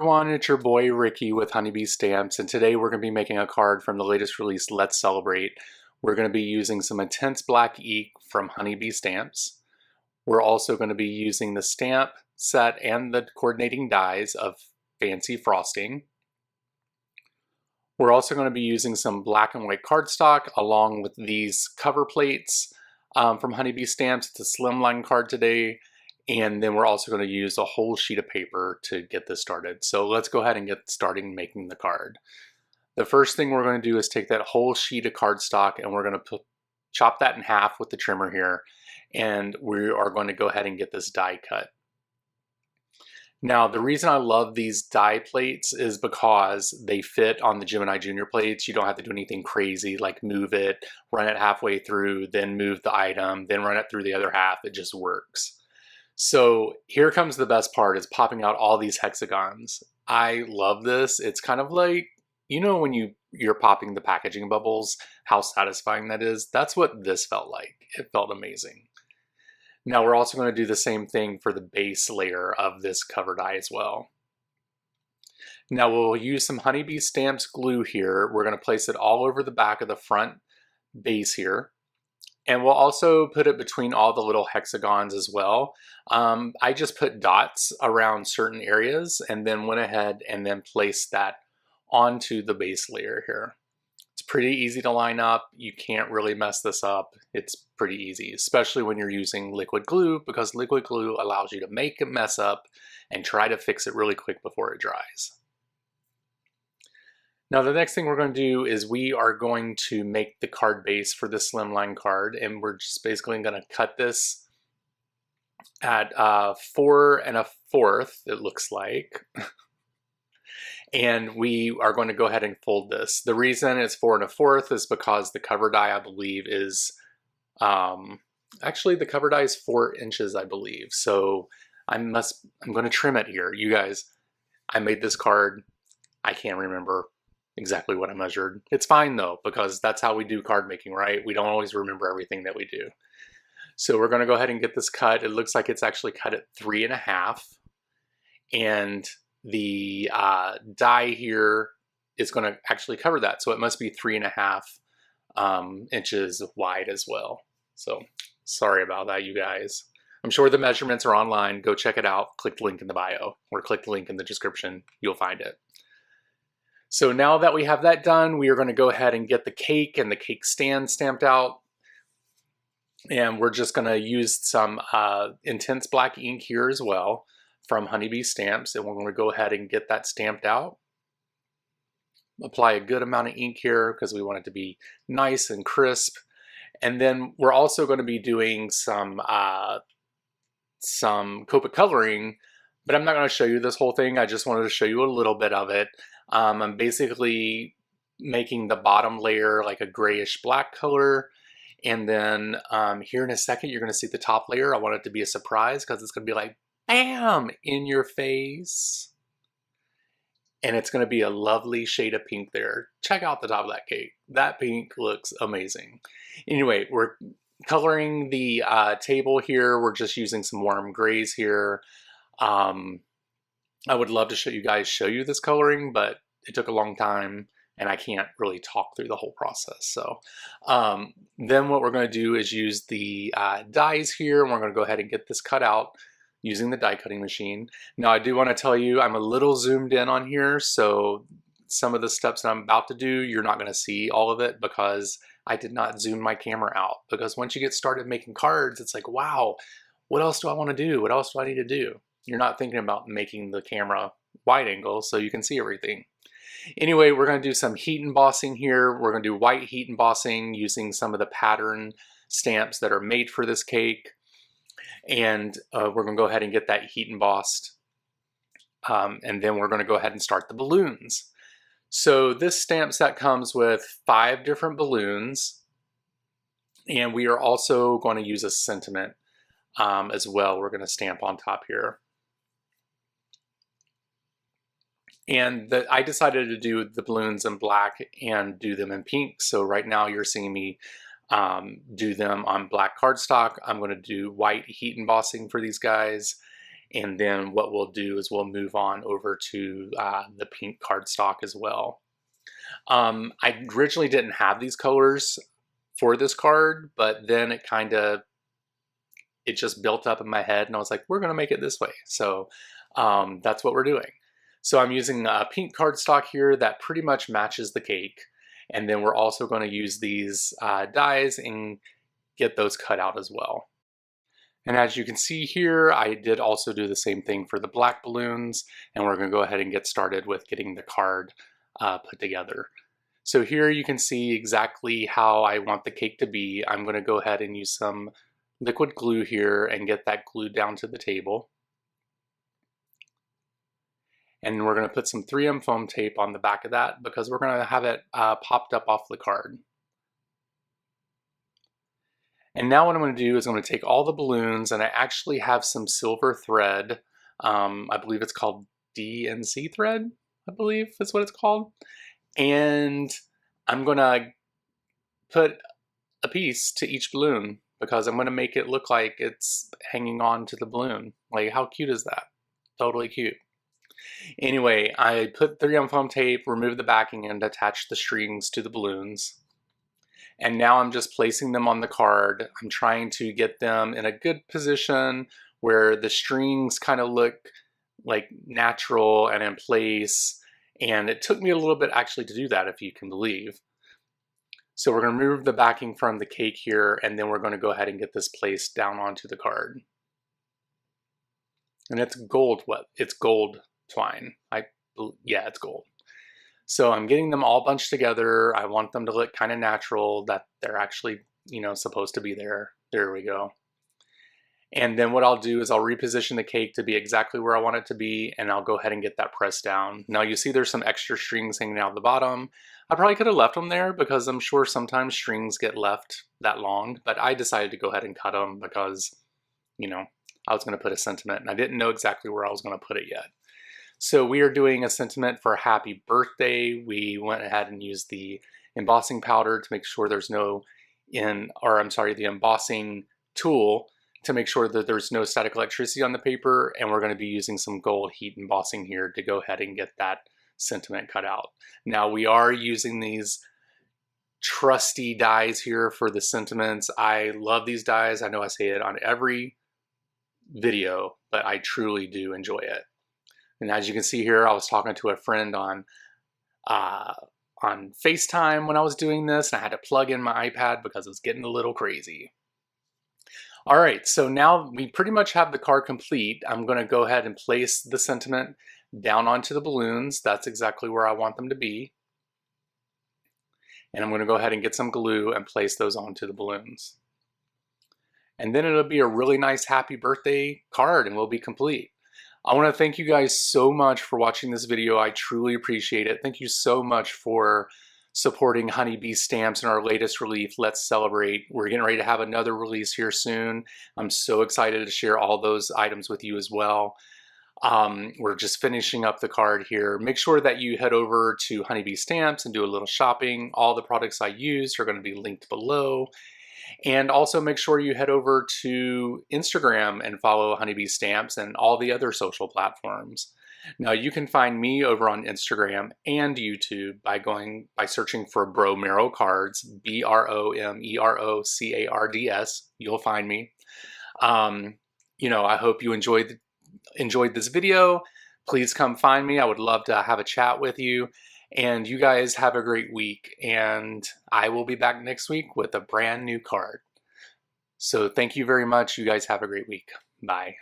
Everyone, it's your boy Ricky with Honeybee Stamps, and today we're going to be making a card from the latest release, Let's Celebrate. We're going to be using some intense black ink from Honeybee Stamps. We're also going to be using the stamp set and the coordinating dies of Fancy Frosting. We're also going to be using some black and white cardstock along with these cover plates from Honeybee Stamps. It's a slimline card today. And then we're also going to use a whole sheet of paper to get this started. So let's go ahead and get started making the card. The first thing we're going to do is take that whole sheet of cardstock and we're going to chop that in half with the trimmer here. And we are going to go ahead and get this die cut. Now, the reason I love these die plates is because they fit on the Gemini Junior plates. You don't have to do anything crazy like move it, run it halfway through, then move the item, then run it through the other half. It just works. So here comes the best part, is popping out all these hexagons. I love this. It's kind of like, you know, when you're popping the packaging bubbles, how satisfying that is. That's what this felt like. It felt amazing. Now we're also going to do the same thing for the base layer of this cover die as well. Now we'll use some Honeybee Stamps glue here. We're going to place it all over the back of the front base here. And we'll also put it between all the little hexagons as well. I just put dots around certain areas and then went ahead and then placed that onto the base layer here. It's pretty easy to line up. You can't really mess this up. It's pretty easy, especially when you're using liquid glue, because liquid glue allows you to make a mess up and try to fix it really quick before it dries. Now the next thing we're going to do is we are going to make the card base for the slimline card, and we're just basically going to cut this at 4 1/4, it looks like. And we are going to go ahead and fold this. The reason it's 4 1/4 is because the cover die, I believe, is actually the cover die is 4 inches, I believe. So I'm going to trim it here. You guys, I made this card. I can't remember exactly what I measured. It's fine though, because that's how we do card making, right? We don't always remember everything that we do. So we're going to go ahead and get this cut. It looks like it's actually cut at 3 1/2. And the die here is going to actually cover that. So it must be 3 1/2 inches wide as well. So sorry about that, you guys. I'm sure the measurements are online. Go check it out. Click the link in the bio or click the link in the description. You'll find it. So now that we have that done, we are going to go ahead and get the cake and the cake stand stamped out. And we're just going to use some intense black ink here as well from Honeybee Stamps. And we're going to go ahead and get that stamped out. Apply a good amount of ink here because we want it to be nice and crisp. And then we're also going to be doing some Copic coloring, but I'm not going to show you this whole thing. I just wanted to show you a little bit of it. I'm basically making the bottom layer like a grayish black color. And then here in a second, you're going to see the top layer. I want it to be a surprise because it's going to be like, bam, in your face. And it's going to be a lovely shade of pink there. Check out the top of that cake. That pink looks amazing. Anyway, we're coloring the table here. We're just using some warm grays here. I would love to show you this coloring, but it took a long time and I can't really talk through the whole process. So then what we're going to do is use the dies here, and we're going to go ahead and get this cut out using the die cutting machine. Now I do want to tell you I'm a little zoomed in on here, so some of the steps that I'm about to do, you're not going to see all of it because I did not zoom my camera out. Because once you get started making cards, it's like, wow, what else do I want to do? What else do I need to do? You're not thinking about making the camera wide angle so you can see everything. Anyway, we're going to do some heat embossing here. We're going to do white heat embossing using some of the pattern stamps that are made for this cake. And we're going to go ahead and get that heat embossed. And then we're going to go ahead and start the balloons. So this stamp set comes with 5 different balloons. And we are also going to use a sentiment as well. We're going to stamp on top here. And I decided to do the balloons in black and do them in pink. So right now you're seeing me do them on black cardstock. I'm going to do white heat embossing for these guys. And then what we'll do is we'll move on over to the pink cardstock as well. I originally didn't have these colors for this card, but then it just built up in my head and I was like, we're gonna make it this way. So that's what we're doing. So I'm using a pink cardstock here that pretty much matches the cake. And then we're also gonna use these dies and get those cut out as well. And as you can see here, I did also do the same thing for the black balloons, and we're gonna go ahead and get started with getting the card put together. So here you can see exactly how I want the cake to be. I'm gonna go ahead and use some liquid glue here and get that glued down to the table. And we're gonna put some 3M foam tape on the back of that because we're gonna have it popped up off the card. And now what I'm going to do is I'm going to take all the balloons, and I actually have some silver thread. I believe it's called DNC thread, I believe that's what it's called. And I'm going to put a piece to each balloon because I'm going to make it look like it's hanging on to the balloon. Like, how cute is that? Totally cute. Anyway, I put 3M foam tape, removed the backing, and attached the strings to the balloons. And now I'm just placing them on the card. I'm trying to get them in a good position where the strings kind of look like natural and in place. And it took me a little bit actually to do that, if you can believe. So we're going to remove the backing from the cake here, and then we're going to go ahead and get this placed down onto the card. And it's gold, it's gold twine. Yeah, it's gold. So I'm getting them all bunched together. I want them to look kind of natural, that they're actually, supposed to be there. There we go. And then what I'll do is I'll reposition the cake to be exactly where I want it to be, and I'll go ahead and get that pressed down. Now you see there's some extra strings hanging out the bottom. I probably could have left them there because I'm sure sometimes strings get left that long, but I decided to go ahead and cut them because, I was going to put a sentiment and I didn't know exactly where I was going to put it yet. So we are doing a sentiment for happy birthday. We went ahead and used the embossing powder to make sure there's the embossing tool to make sure that there's no static electricity on the paper. And we're going to be using some gold heat embossing here to go ahead and get that sentiment cut out. Now we are using these trusty dies here for the sentiments. I love these dies. I know I say it on every video, but I truly do enjoy it. And as you can see here, I was talking to a friend on FaceTime when I was doing this, and I had to plug in my iPad because it was getting a little crazy. All right, so now we pretty much have the card complete. I'm going to go ahead and place the sentiment down onto the balloons. That's exactly where I want them to be. And I'm going to go ahead and get some glue and place those onto the balloons. And then it'll be a really nice happy birthday card and we'll be complete. I want to thank you guys so much for watching this video. I truly appreciate it. Thank you so much for supporting Honeybee Stamps in our latest release, Let's Celebrate. We're getting ready to have another release here soon. I'm so excited to share all those items with you as well. We're just finishing up the card here. Make sure that you head over to Honeybee Stamps and do a little shopping. All the products I use are going to be linked below. And also make sure you head over to Instagram and follow Honeybee Stamps and all the other social platforms. Now you can find me over on Instagram and YouTube by searching for Bromero Cards, BROMEROCARDS. You'll find me. I hope you enjoyed this video. Please come find me. I would love to have a chat with you. And you guys have a great week, and I will be back next week with a brand new card. So thank you very much. You guys have a great week. Bye.